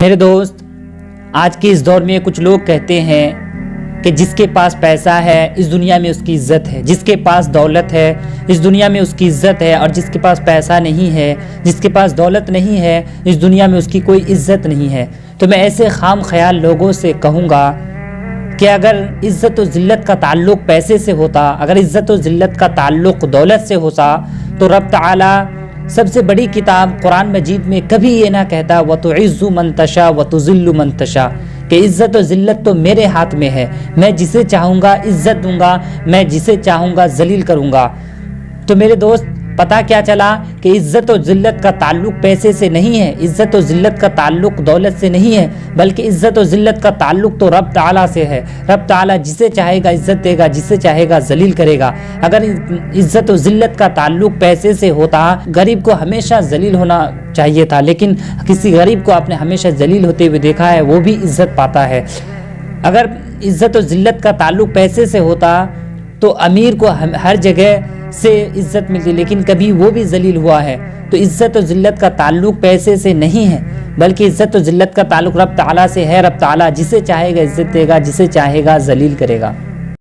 میرے دوست، آج کے اس دور میں کچھ لوگ کہتے ہیں کہ جس کے پاس پیسہ ہے اس دنیا میں اس کی عزت ہے، جس کے پاس دولت ہے اس دنیا میں اس کی عزت ہے، اور جس کے پاس پیسہ نہیں ہے، جس کے پاس دولت نہیں ہے، اس دنیا میں اس کی کوئی عزت نہیں ہے۔ تو میں ایسے خام خیال لوگوں سے کہوں گا کہ اگر عزت و ذلت کا تعلق پیسے سے ہوتا، اگر عزت و ذلت کا تعلق دولت سے ہوتا، تو رب تعالی سب سے بڑی کتاب قرآن مجید میں کبھی یہ نہ کہتا وَتُعِزُّ مَن تَشَاءُ وَتُذِلُّ مَن تَشَاءُ کہ عزت و ذلت تو میرے ہاتھ میں ہے، میں جسے چاہوں گا عزت دوں گا، میں جسے چاہوں گا ذلیل کروں گا۔ تو میرے دوست، پتہ کیا چلا کہ عزت و ذلت کا تعلق پیسے سے نہیں ہے، عزت و ذلت کا تعلق دولت سے نہیں ہے، بلکہ عزت و ذلت کا تعلق تو رب تعالیٰ سے ہے۔ رب تعالیٰ جسے چاہے گا عزت دے گا، جسے چاہے گا ذلیل کرے گا۔ اگر عزت و ذلت کا تعلق پیسے سے ہوتا، غریب کو ہمیشہ ذلیل ہونا چاہیے تھا، لیکن کسی غریب کو آپ نے ہمیشہ ذلیل ہوتے ہوئے دیکھا ہے، وہ بھی عزت پاتا ہے۔ اگر عزت و ذلت کا تعلق پیسے سے ہوتا تو امیر کو ہر جگہ سے عزت ملتی، لیکن کبھی وہ بھی ذلیل ہوا ہے۔ تو عزت و ذلت کا تعلق پیسے سے نہیں ہے، بلکہ عزت و ذلت کا تعلق رب تعالیٰ سے ہے۔ رب تعالیٰ جسے چاہے گا عزت دے گا، جسے چاہے گا ذلیل کرے گا۔